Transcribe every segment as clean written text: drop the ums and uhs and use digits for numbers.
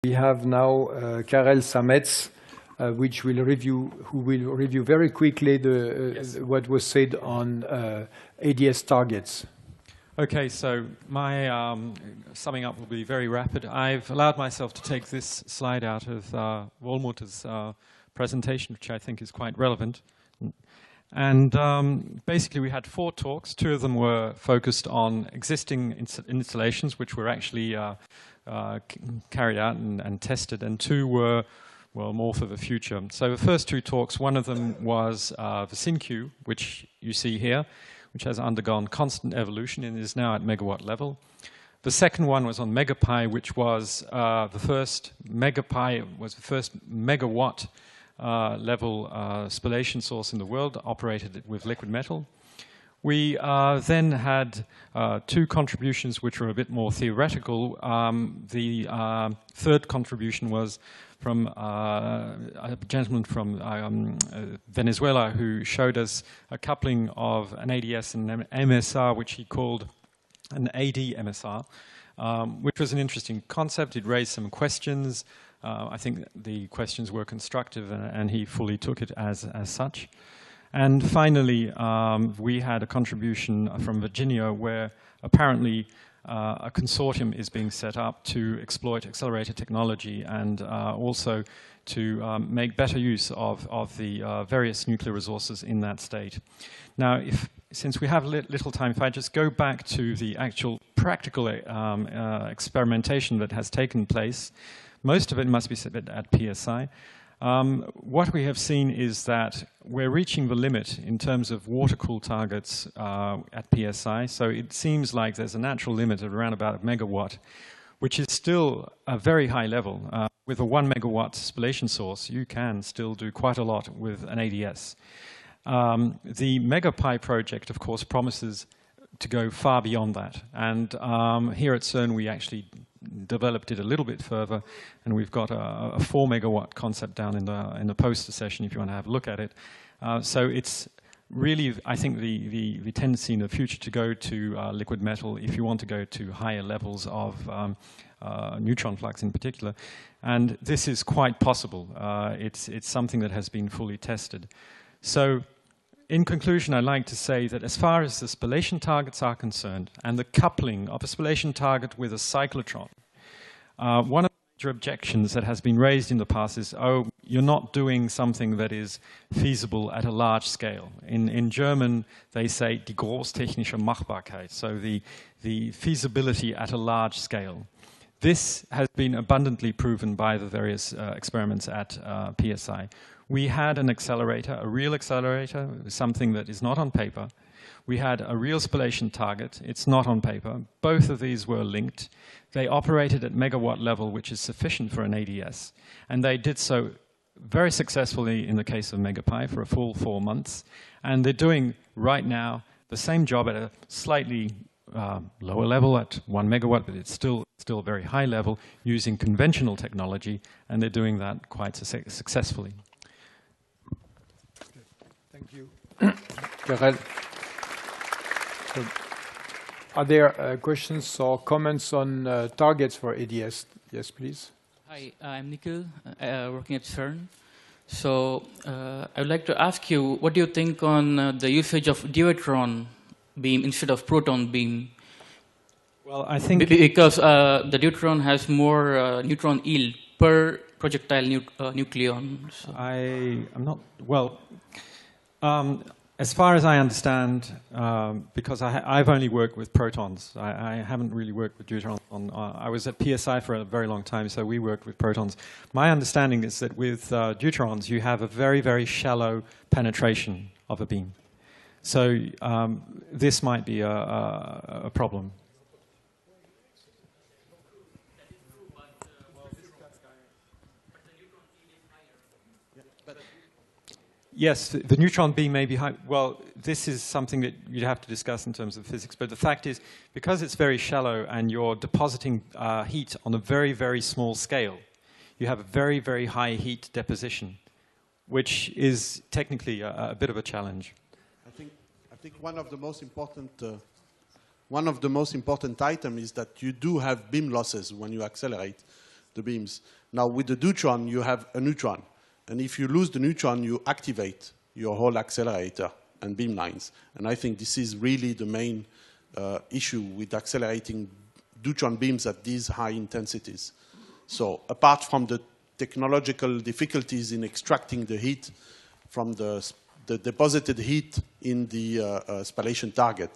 We have now Karel, Samec, who will review very quickly what was said on ADS targets. Okay, so my summing up will be very rapid. I've allowed myself to take this slide out of Wolmutter's presentation, which I think is quite relevant. And basically we had 4 talks. 2 of them were focused on existing installations, which were actually carried out and tested, and 2 were, well, more for the future. So the first 2 talks, one of them was the SynQ, which you see here, which has undergone constant evolution and is now at megawatt level. The second one was on MegaPi, which was the first megawatt level spallation source in the world, operated with liquid metal. We then had 2 contributions which were a bit more theoretical. The third contribution was from a gentleman from Venezuela who showed us a coupling of an ADS and an MSR, which he called an AD MSR, which was an interesting concept. It raised some questions. I think the questions were constructive, and he fully took it as such. And finally, we had a contribution from Virginia where apparently a consortium is being set up to exploit accelerator technology and also to make better use of the various nuclear resources in that state. Now, since we have little time, if I just go back to the actual practical experimentation that has taken place, most of it must be said at PSI. What we have seen is that we're reaching the limit in terms of water-cooled targets at PSI. So it seems like there's a natural limit of around about a megawatt, which is still a very high level. With a 1 megawatt spallation source, you can still do quite a lot with an ADS. The MegaPi project, of course, promises to go far beyond that. And here at CERN, we actually developed it a little bit further, and we've got a 4 megawatt concept down in the poster session if you want to have a look at it. So it's really, I think, the tendency in the future to go to liquid metal if you want to go to higher levels of neutron flux in particular. And this is quite possible. It's something that has been fully tested. So in conclusion, I'd like to say that as far as the spallation targets are concerned and the coupling of a spallation target with a cyclotron, one of the major objections that has been raised in the past is, oh, you're not doing something that is feasible at a large scale. In German, they say die großtechnische Machbarkeit, so the feasibility at a large scale. This has been abundantly proven by the various experiments at PSI. We had an accelerator, a real accelerator, something that is not on paper. We had a real spallation target. It's not on paper. Both of these were linked. They operated at megawatt level, which is sufficient for an ADS. And they did so very successfully in the case of MegaPi for a full 4 months. And they're doing right now the same job at a slightly lower level at 1 megawatt, but it's still a very high level using conventional technology. And they're doing that quite successfully. Thank you, Karel. So, are there questions or comments on targets for ADS? Yes, please. Hi, I'm Nikhil, working at CERN. So I would like to ask you, what do you think on the usage of deuteron beam instead of proton beam? Well, I think because the deuteron has more neutron yield per projectile nucleon. So. I'm not well. As far as I understand, because I've only worked with protons, I haven't really worked with deuterons. I was at PSI for a very long time, so we worked with protons. My understanding is that with deuterons, you have a very, very shallow penetration of a beam. So this might be a problem. Yes, the neutron beam may be high. Well, this is something that you'd have to discuss in terms of physics. But the fact is, because it's very shallow and you're depositing heat on a very, very small scale, you have a very, very high heat deposition, which is technically a bit of a challenge. I think one of the most important items is that you do have beam losses when you accelerate. the beams. Now with the deuteron, you have a neutron. And if you lose the neutron, you activate your whole accelerator and beam lines. And I think this is really the main issue with accelerating deuteron beams at these high intensities. So apart from the technological difficulties in extracting the heat from the deposited heat in the spallation target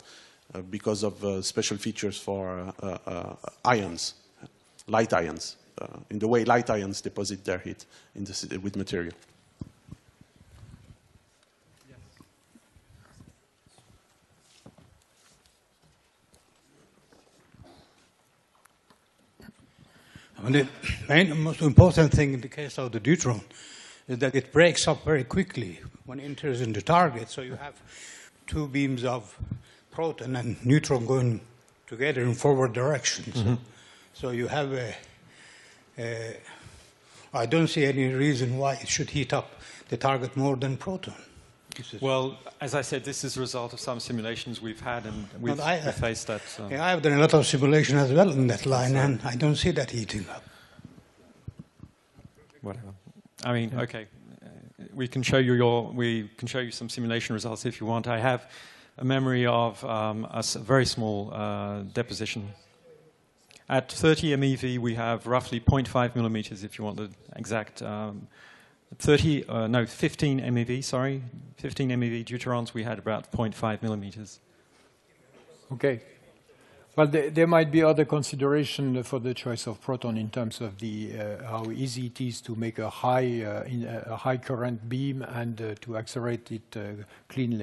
because of special features for ions, light ions, in the way light ions deposit their heat in with material. The most important thing in the case of the deuteron is that it breaks up very quickly when it enters into target. So you have two beams of proton and neutron going together in forward directions. Mm-hmm. So you have I don't see any reason why it should heat up the target more than proton. Well, as I said, this is a result of some simulations we've had, and we've faced that. Yeah, I've done a lot of simulation as well in that line, and I don't see that heating up. Whatever. I mean, okay, we can show you some simulation results if you want. I have a memory of a very small deposition. At 30 MeV, we have roughly 0.5 millimeters, if you want the exact. 15 MeV, sorry. 15 MeV deuterons, we had about 0.5 millimeters. Okay. Well, there might be other consideration for the choice of proton in terms of the how easy it is to make a high current beam and to accelerate it cleanly.